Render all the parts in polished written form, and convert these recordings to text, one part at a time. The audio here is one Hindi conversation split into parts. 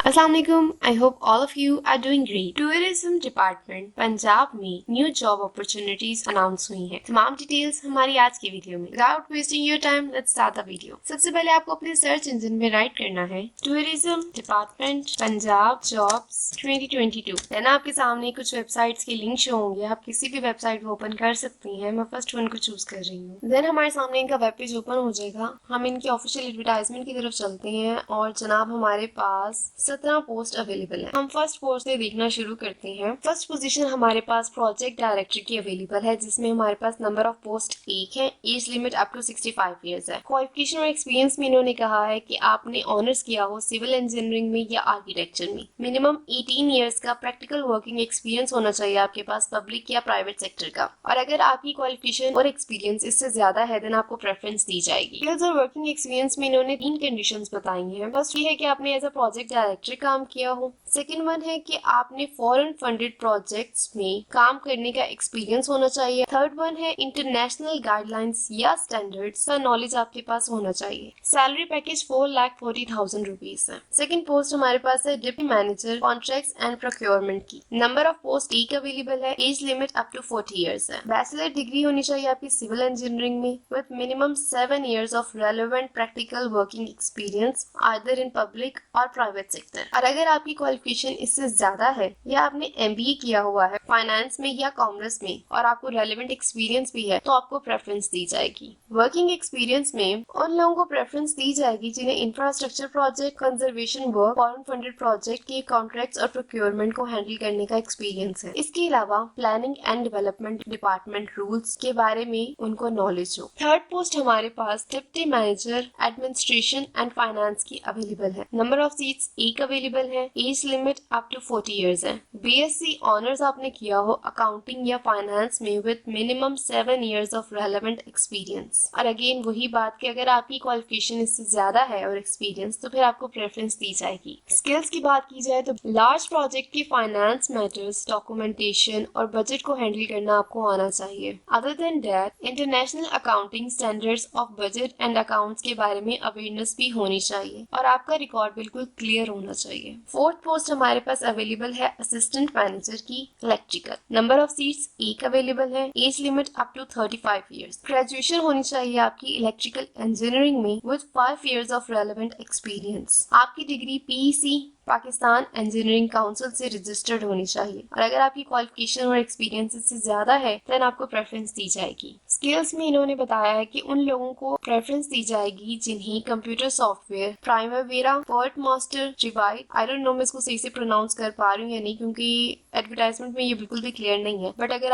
अस्सलाम वालेकुम। I hope all of you are doing great. Tourism department Punjab में न्यू जॉब अपॉर्चुनिटीज अनाउंस हुई हैं। तमाम डिटेल्स हमारी आज की वीडियो में। Without wasting your time let's start the video. सबसे पहले आपको अपने सर्च इंजन में राइट करना है tourism department Punjab jobs 2022। Then आपके सामने कुछ वेबसाइट्स के लिंक शो होंगे। आप किसी भी वेबसाइट को ओपन कर सकती हैं। मैं फर्स्ट वन को चूज कर रही हूँ। देन हमारे सामने इनका वेब पेज ओपन हो जाएगा। हम इनकी ऑफिशियल एडवर्टाइजमेंट की तरफ चलते हैं और जनाब हमारे पास 17 पोस्ट अवेलेबल है। हम फर्स्ट पोस्ट से देखना शुरू करते हैं। फर्स्ट पोजीशन हमारे पास प्रोजेक्ट डायरेक्टर की अवेलेबल है, जिसमें हमारे पास नंबर ऑफ पोस्ट 1 है। Age limit up to 65 years है। क्वालिफिकेशन और एक्सपीरियंस में इन्होंने कहा है कि आपने ऑनर्स किया हो सिविल इंजीनियरिंग में या आर्किटेक्चर में। मिनिमम 18 ईयर्स का प्रैक्टिकल वर्किंग एक्सपीरियंस होना चाहिए आपके पास पब्लिक या प्राइवेट सेक्टर का। और अगर आपकी क्वालिफिकेशन और एक्सपीरियंस इससे ज्यादा है देन आपको प्रेफरेंस दी जाएगी। स्किल्स और वर्किंग एक्सपीरियंस में इन्होंने 3 कंडीशंस बताई हैं। फर्स्ट ये है कि आपने एज अ प्रोजेक्ट डायरेक्टर काम किया हो। सेकेंड वन है कि आपने फॉरेन फंडेड प्रोजेक्ट्स में काम करने का एक्सपीरियंस होना चाहिए। थर्ड वन है इंटरनेशनल गाइडलाइंस या स्टैंडर्ड्स का नॉलेज आपके पास होना चाहिए। सैलरी पैकेज 4,40,000 रुपीज है। सेकेंड पोस्ट हमारे पास है deputy manager contracts and procurement की। नंबर ऑफ पोस्ट 1 अवेलेबल है। Age limit up to 40 years है। बैचलर डिग्री होनी चाहिए आपकी सिविल इंजीनियरिंग में with minimum 7 years of relevant practical working experience either in public और प्राइवेट सेक्टर। और अगर आपकी क्वालिफिकेशन इससे ज्यादा है या आपने एमबीए किया हुआ है फाइनेंस में या कॉमर्स में और आपको रेलेवेंट एक्सपीरियंस भी है तो आपको प्रेफरेंस दी जाएगी। वर्किंग एक्सपीरियंस में उन लोगों को प्रेफरेंस दी जाएगी जिन्हें infrastructure project, conservation work, foreign funded project के कॉन्ट्रैक्ट्स और प्रोक्योरमेंट को हैंडल करने का एक्सपीरियंस है। इसके अलावा planning and development department rules के बारे में उनको नॉलेज हो। थर्ड पोस्ट हमारे पास deputy manager administration and finance की अवेलेबल है। नंबर ऑफ सीट्स 1 अवेलेबल है। Age limit up to 40 years है। बीएससी ऑनर्स आपने किया हो अकाउंटिंग या फाइनेंस में with minimum 7 years of relevant experience. और अगेन वही बात कि अगर आपकी क्वालिफिकेशन इससे ज्यादा है और एक्सपीरियंस तो फिर आपको प्रेफरेंस दी जाएगी। स्किल्स की बात की जाए तो लार्ज प्रोजेक्ट की फाइनेंस मैटर्स, डॉक्यूमेंटेशन और बजट को हैंडल करना आपको आना चाहिए। Other than that international accounting standards of budget and accounts के बारे में अवेयरनेस भी होनी चाहिए और आपका रिकॉर्ड बिल्कुल क्लियर होना चाहिए। फोर्थ पोस्ट हमारे पास अवेलेबल है असिस्टेंट मैनेजर की electrical. Number of seats 1 available है। Age limit up to 35 years. Graduation होनी चाहिए आपकी इलेक्ट्रिकल इंजीनियरिंग में with 5 years of relevant experience. आपकी degree PEC Pakistan engineering council से रजिस्टर्ड होनी चाहिए और अगर आपकी क्वालिफिकेशन और एक्सपीरियंस इससे ज्यादा है देन आपको प्रेफरेंस दी जाएगी। स्किल्स में इन्होंने बताया है कि उन लोगों को प्रेफरेंस दी जाएगी जिन्हें computer software, Primavera, word master, Revit, I don't know मैं इसको सही से प्रोनाउंस कर पा रही हूँ या नहीं क्योंकि एडवर्टाइजमेंट में ये बिल्कुल भी क्लियर नहीं है। बट अगर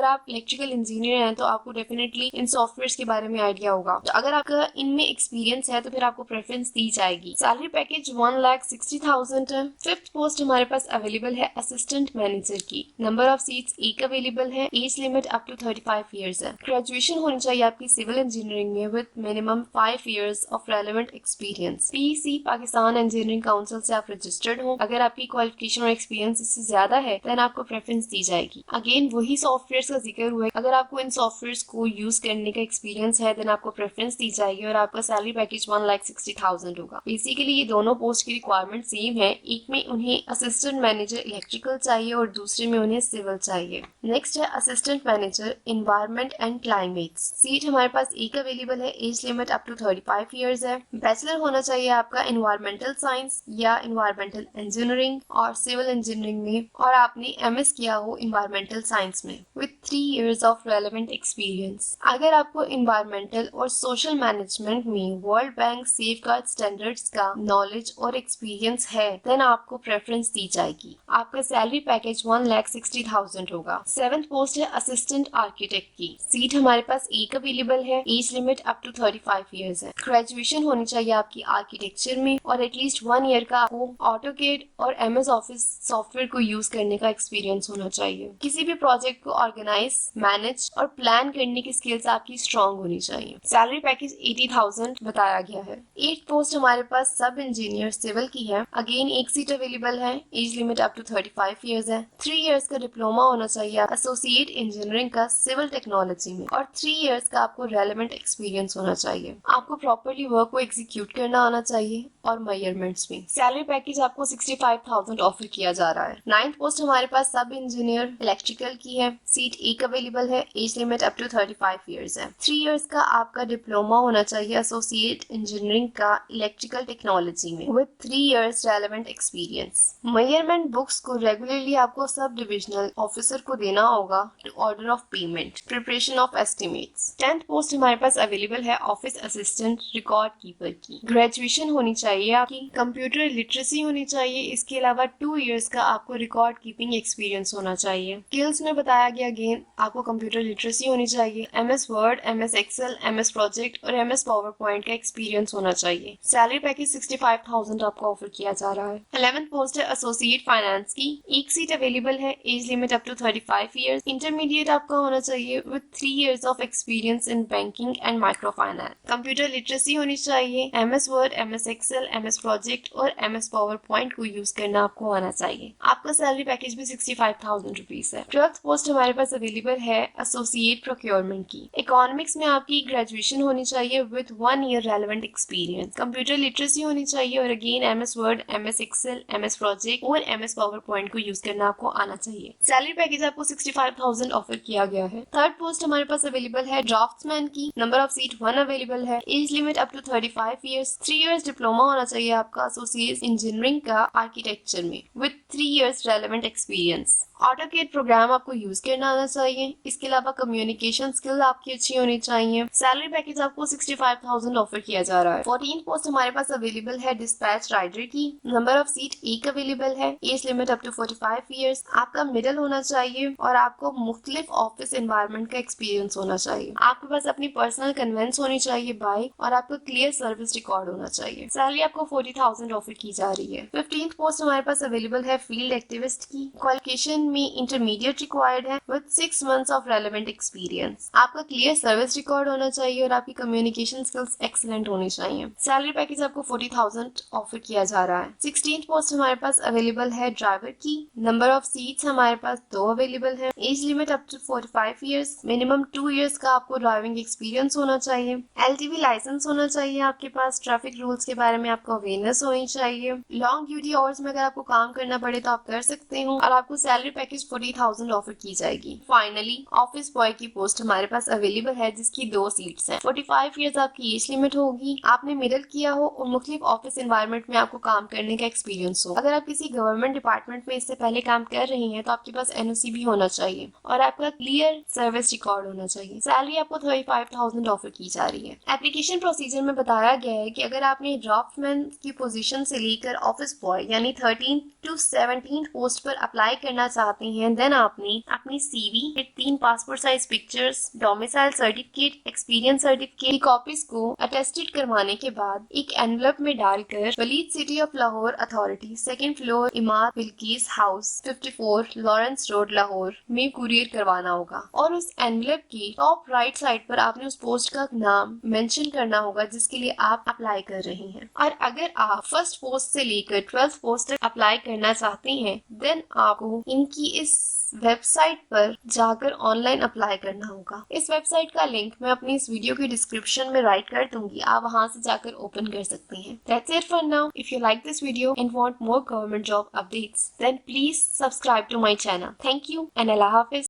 आप इलेक्ट्रिकल इंजीनियर हैं तो आपको डेफिनेटली इन सॉफ्टवेयर के बारे में आइडिया होगा। तो अगर आपका इनमें एक्सपीरियंस है तो फिर आपको प्रेफरेंस दी जाएगी। सैलरी पैकेज 1,60,000 है। फिफ्थ पोस्ट हमारे पास अवेलेबल है असिस्टेंट मैनेजर की। नंबर ऑफ सीट्स 1 अवेलेबल है। Age limit up to 35 years है। ग्रेजुएशन होनी चाहिए आपकी सिविल इंजीनियरिंग में with minimum 5 years of relevant experience. PEC Pakistan engineering council से आप रजिस्टर्ड हो। अगर आपकी क्वालिफिकेशन और एक्सपीरियंस इससे ज्यादा है देन आपको प्रेफरेंस दी जाएगी। अगेन वही सॉफ्टवेयर का जिक्र हुआ है। अगर आपको इन सॉफ्टवेयर को यूज करने का एक्सपीरियंस है देन आपको प्रेफरेंस दी जाएगी और आपका सैलरी पैकेज 1,60,000 होगा। बेसिकली ये दोनों पोस्ट की रिक्वायरमेंट सेम है। एक में उन्हें असिस्टेंट मैनेजर इलेक्ट्रिकल चाहिए और दूसरे में उन्हें सिविल चाहिए। नेक्स्ट है assistant manager environment and climate. Seat हमारे पास 1 अवेलेबल है। Age limit up to 35 years है। बैचलर होना चाहिए आपका एनवायरमेंटल साइंस या एनवायरमेंटल इंजीनियरिंग और सिविल इंजीनियरिंग में और आपने एमएस किया हो एनवायरमेंटल साइंस में with 3 years of relevant experience. अगर आपको एनवायरमेंटल और सोशल मैनेजमेंट में वर्ल्ड बैंक सेफगार्ड स्टैंडर्ड्स का नॉलेज और एक्सपीरियंस है देन आपको प्रेफरेंस दी जाएगी। आपका सैलरी पैकेज 1,60,000 होगा। सेवेंथ पोस्ट है असिस्टेंट आर्किटेक्ट की। सीट हमारे पास 1 अवेलेबल है। Age limit up to 35 years है। ग्रेजुएशन होनी चाहिए आपकी आर्किटेक्चर में और एटलीस्ट 1 ईयर का आपको ऑटोकेड और एमएस ऑफिस सॉफ्टवेयर को यूज करने का एक्सपीरियंस होना चाहिए। किसी भी प्रोजेक्ट को ऑर्गेनाइज, मैनेज और प्लान करने की स्किल्स आपकी स्ट्रॉन्ग होनी चाहिए। सैलरी पैकेज 80,000 बताया गया है। 8th पोस्ट हमारे पास सब इंजीनियर सिविल की है। अगेन एक सीट अवेलेबल है, age limit up to 35 years है। 3 इयर्स का डिप्लोमा होना चाहिए एसोसिएट इंजीनियरिंग का सिविल टेक्नोलॉजी में, और 3 इयर्स का आपको रेलेवेंट एक्सपीरियंस होना चाहिए। आपको प्रॉपर्ली वर्क को एग्जीक्यूट करना आना चाहिए और मेजरमेंट्स में। सैलरी पैकेज आपको 65,000 ऑफर किया जा रहा है। 9th पोस्ट हमारे पास सब इंजीनियर इलेक्ट्रिकल की है, सीट एक अवेलेबल है, age limit up to 35 years है। 3 इयर्स का आपका डिप्लोमा होना चाहिए एसोसिएट इंजीनियरिंग का इलेक्ट्रिकल टेक्नोलॉजी में with 3 years relevant experience. Measurement books को रेगुलरली आपको सब डिविजनल ऑफिसर को देना होगा to order of payment, preparation of estimates. 10th post हमारे पास अवेलेबल है ऑफिस असिस्टेंट रिकॉर्ड कीपर की। ग्रेजुएशन होनी चाहिए आपकी, कंप्यूटर लिटरेसी होनी चाहिए, इसके अलावा 2 इयर्स का आपको रिकॉर्ड कीपिंग एक्सपीरियंस होना चाहिए। स्किल्स में बताया गया अगेन आपको कंप्यूटर लिटरेसी होनी चाहिए, MS word, MS excel, MS project और MS पावर पॉइंट का एक्सपीरियंस होना चाहिए। सैलरी पैकेज 65,000 आपको ऑफर किया जा रहा है। 11th पोस्ट है एसोसिएट फाइनेंस की, एक सीट अवेलेबल है, age limit up to 35 years. Intermediate आपका होना चाहिए with 3 years of experience in banking and micro finance. Computer literacy होनी चाहिए, MS word, MS excel, MS project और MS पावर पॉइंट को यूज करना आपको आना चाहिए। आपका सैलरी पैकेज भी 65,000 रुपीज है। 12th पोस्ट हमारे पास अवेलेबल है एसोसिएट प्रोक्योरमेंट की। इकोनॉमिक्स में आपकी ग्रेजुएशन होनी चाहिए with 1 year relevant experience. Computer literacy होनी चाहिए और again MS word, MS excel, MS project और MS पावर पॉइंट को यूज करना आपको आना चाहिए। सैलरी पैकेज आपको 65,000 ऑफर किया गया है। 3rd पोस्ट हमारे पास अवेलेबल है ड्राफ्ट्समैन की। नंबर ऑफ सीट 1 अवेलेबल है, age limit up to 35 years. 3 years diploma होना चाहिए आपका एसोसिएट इंजीनियरिंग का आर्किटेक्चर में with 3 years relevant experience. AutoCAD program आपको यूज करना आना चाहिए, इसके अलावा कम्युनिकेशन स्किल आपकी अच्छी होनी चाहिए। सैलरी पैकेज आपको 65,000 ऑफर किया जा रहा है। 14th पोस्ट हमारे पास अवेलेबल है डिस्पैच राइडर की। नंबर ऑफ सीट एक अवेलेबल है, age limit up to 45 years. आपका मिडिल होना चाहिए और आपको मुख्तलिफ ऑफिस एनवायरनमेंट का एक्सपीरियंस होना चाहिए। आपके पास अपनी पर्सनल कन्वेंस होनी चाहिए बाइक और आपका क्लियर सर्विस रिकॉर्ड होना चाहिए। सैलरी आपको 40,000 ऑफर की जा रही है। 15th पोस्ट हमारे पास अवेलेबल है फील्ड एक्टिविस्ट की। क्वालिफिकेशन में इंटरमीडिएट रिक्वायर्ड है with 6 months of relevant experience. आपका क्लियर सर्विस रिकॉर्ड होना चाहिए और आपकी कम्युनिकेशन स्किल्स एक्सीलेंट होनी चाहिए। सैलरी पैकेज आपको 40,000 ऑफर किया जा रहा है। 16th पोस्ट हमारे पास अवेलेबल है ड्राइवर की। नंबर ऑफ सीट्स हमारे पास 2 अवेलेबल है, age limit up to 45 years. Minimum 2 years का आपको ड्राइविंग एक्सपीरियंस होना चाहिए। LTV लाइसेंस होना चाहिए आपके पास। ट्रैफिक रूल्स के बारे में आपको अवेयरनेस होनी चाहिए। लॉन्ग ड्यूटी आवर्स में अगर आपको काम करना पड़े तो आप कर सकते हो और आपको सैलरी पैकेज 40,000 ऑफर की जाएगी। फाइनली ऑफिस बॉय की पोस्ट हमारे पास अवेलेबल है जिसकी 2 सीट्स हैं। 45 इयर्स आपकी एज लिमिट होगी, आपने मिडिल किया हो और मुख्तलिफ ऑफिस एनवायरनमेंट में आपको काम करने का एक्सपीरियंस हो। अगर आप किसी गवर्नमेंट डिपार्टमेंट में इससे पहले काम कर रही हैं तो आपके पास NOC भी होना चाहिए और आपका क्लियर सर्विस रिकॉर्ड होना चाहिए। सैलरी आपको 35,000 ऑफर की जा रही है। एप्लीकेशन प्रोसीजर में बताया गया है कि अगर आपने ड्राफ्टमैन की पोजीशन से लेकर ऑफिस बॉय यानी 13 to 17 पोस्ट पर अप्लाई करना चाहते हैं, देन आपने अपनी CV, 3 passport size pictures, domicile certificate, experience certificate की कॉपीज को अटेस्टेड करवाने के बाद एक एनवलप में डालकर walled city of Lahore authority, 2nd floor, इमारत Bilquis house, 54 Lawrence road, Lahore में कुरियर करवाना होगा और उस एनवलप की टॉप राइट साइड पर आपने उस पोस्ट का नाम मेंशन करना होगा जिसके लिए आप अप्लाई कर रहे हैं। और अगर आप फर्स्ट पोस्ट से लेकर 12th पोस्ट तक अप्लाई करना चाहते हैं, देन आपको इनकी इस वेबसाइट पर जाकर ऑनलाइन अप्लाई करना होगा। इस वेबसाइट का लिंक मैं अपनी इस वीडियो के डिस्क्रिप्शन में राइट कर दूंगी, आप वहां से जाकर ओपन कर सकते हैं। That's it for now. If you like this video and want more government job updates, then please subscribe to my channel. Thank you and Allah Hafiz.